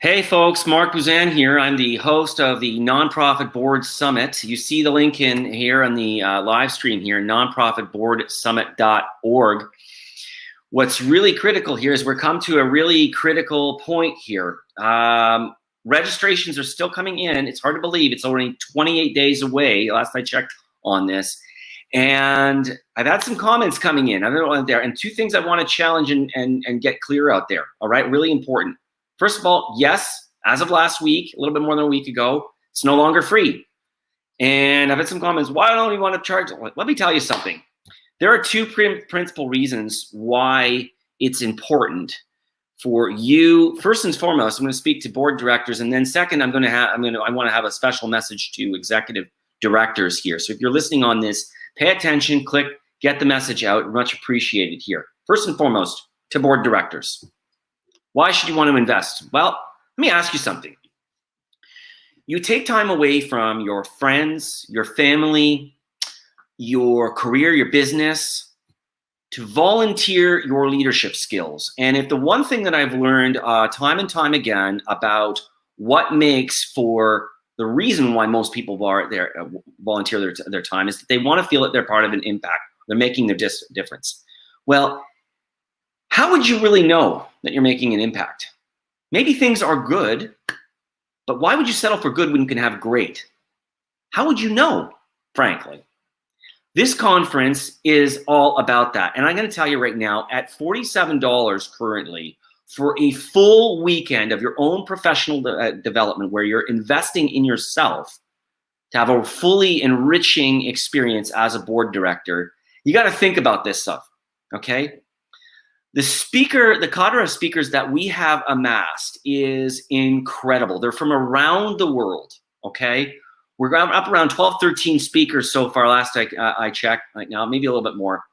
Hey folks, Mark Buzan here. I'm the host of the Nonprofit Board Summit. You see the link in here on the live stream here, nonprofitboardsummit.org. What's really critical here is we're come to a really critical point here. Registrations are still coming in. It's hard to believe it's already 28 days away, last I checked on this. And I've had some comments coming in. I don't know there. And two things I want to challenge and get clear out there. All right, really important. First of all, yes, as of last week, a little bit more than a week ago, it's no longer free. And I've had some comments, why don't you want to charge? Let me tell you something. There are two principal reasons why it's important for you. First and foremost, I'm going to speak to board directors, and then second, I want to have a special message to executive directors here. So if you're listening on this, pay attention, click, get the message out. Much appreciated here. First and foremost, to board directors. Why should you want to invest? Well, let me ask you something. You take time away from your friends, your family, your career, your business, to volunteer your leadership skills. And if the one thing that I've learned time and time again about what makes for the reason why most people volunteer their time is that they want to feel that they're part of an impact. They're making their difference. Well, how would you really know that you're making an impact? Maybe things are good, but why would you settle for good when you can have great? How would you know, frankly? This conference is all about that. And I'm going to tell you right now, at $47 currently, for a full weekend of your own professional development where you're investing in yourself to have a fully enriching experience as a board director, you got to think about this stuff, okay? The cadre of speakers that we have amassed is incredible. They're from around the world, okay? We're up around 12, 13 speakers so far, last I checked, right now, maybe a little bit more,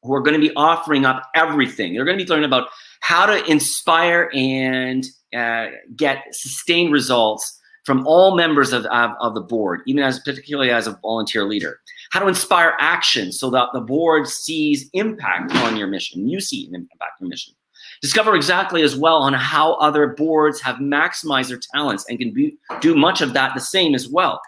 who are going to be offering up everything. They're going to be learning about how to inspire and get sustained results from all members of the board, even particularly as a volunteer leader. How to inspire action so that the board sees impact on your mission. You see an impact on your mission. Discover exactly as well on how other boards have maximized their talents and can do much of that the same as well.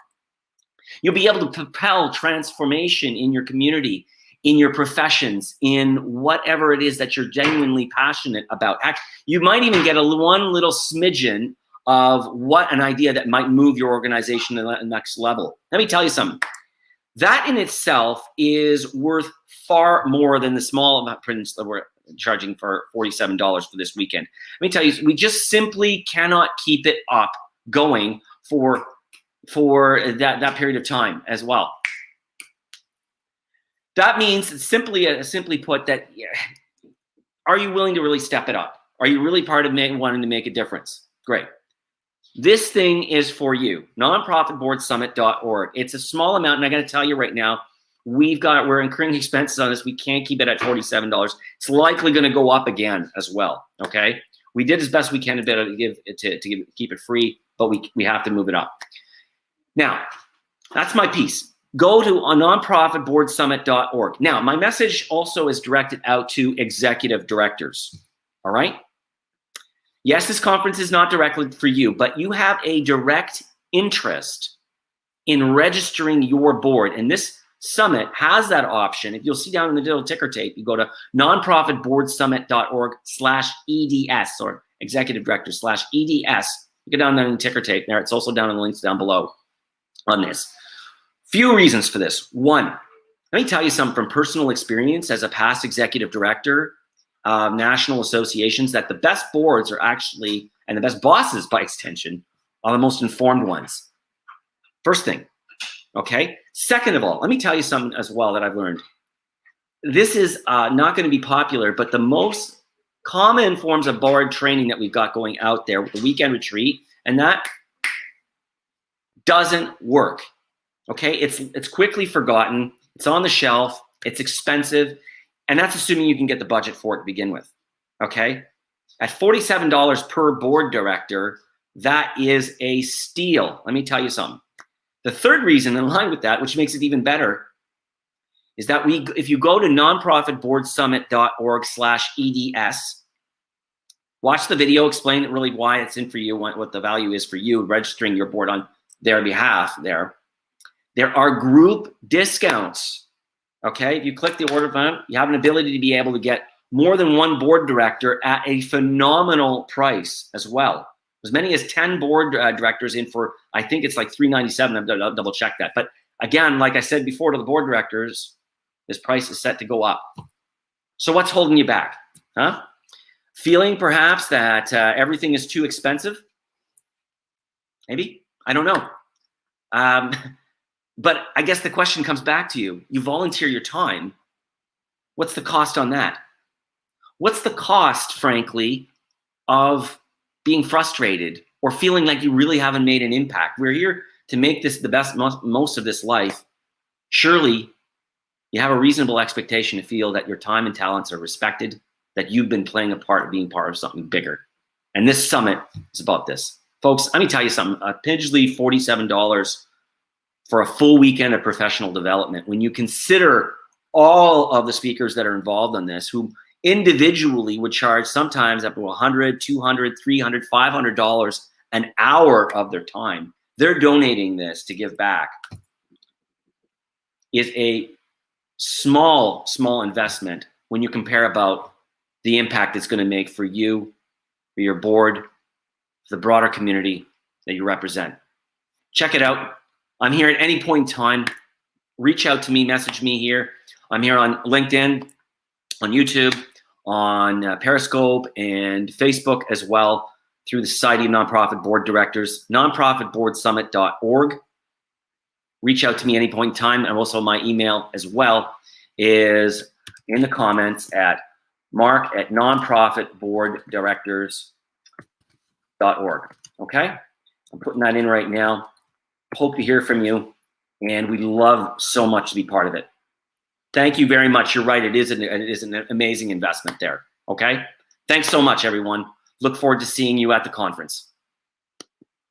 You'll be able to propel transformation in your community, in your professions, in whatever it is that you're genuinely passionate about. You might even get one little smidgen of what an idea that might move your organization to the next level. Let me tell you something. That in itself is worth far more than the small amount that we're charging for $47 for this weekend. Let me tell you, we just simply cannot keep it up going for that period of time as well. That means simply put that, are you willing to really step it up? Are you really part of wanting to make a difference? Great. This thing is for you, nonprofitboardsummit.org. It's a small amount, and I got to tell you right now, we're incurring expenses on this. We can't keep it at $47. It's likely going to go up again as well. Okay, we did as best we can to keep it free, but we have to move it up. Now, that's my piece. Go to nonprofitboardsummit.org. Now, my message also is directed out to executive directors. All right. Yes, this conference is not directly for you, but you have a direct interest in registering your board. And this summit has that option. If you'll see down in the little ticker tape, you go to nonprofitboardsummit.org/EDS or executive director /EDS. You get down there in the ticker tape there. It's also down in the links down below on this. Few reasons for this. One, let me tell you something from personal experience as a past executive director of national associations, that the best boards are actually, and the best bosses by extension, are the most informed ones. First thing, okay? Second of all, let me tell you something as well that I've learned. This is not going to be popular, but the most common forms of board training that we've got going out there with the weekend retreat, and that doesn't work, okay? It's quickly forgotten. It's on the shelf. It's expensive. And that's assuming you can get the budget for it to begin with, okay? At $47 per board director, that is a steal. Let me tell you something. The third reason in line with that, which makes it even better, is that if you go to nonprofitboardsummit.org/EDS, Watch the video, explain really why it's in for you, what the value is for you, registering your board on their behalf there. There are group discounts, okay? If you click the order button, you have an ability to be able to get more than one board director at a phenomenal price as well. As many as 10 board directors in for, I think it's like $397. I'll double check that. But again, like I said before to the board directors, this price is set to go up. So what's holding you back? Huh? Feeling perhaps that everything is too expensive? Maybe? I don't know. But I guess the question comes back to you. You volunteer your time. What's the cost on that? What's the cost, frankly, of being frustrated or feeling like you really haven't made an impact? We're here to make this the best, most of this life. Surely you have a reasonable expectation to feel that your time and talents are respected, that you've been playing a part of being part of something bigger. And this summit is about this. Folks, let me tell you something. Pidgley, $47 for a full weekend of professional development. When you consider all of the speakers that are involved on this, who individually would charge sometimes up to $100, $200, $300, $500 an hour of their time, they're donating this to give back, is a small investment when you compare about the impact it's going to make for you, for your board, for the broader community that you represent. Check it out. I'm here at any point in time. Reach out to me, message me here. I'm here on LinkedIn, on YouTube, on Periscope, and Facebook as well, through the Society of Nonprofit Board Directors, nonprofitboardsummit.org. Reach out to me any point in time, and also my email as well is in the comments at mark@nonprofitboarddirectors.org. Okay? I'm putting that in right now. Hope to hear from you, and we'd love so much to be part of it. Thank you very much. You're right. It is an amazing investment there. Okay? Thanks so much, everyone. Look forward to seeing you at the conference.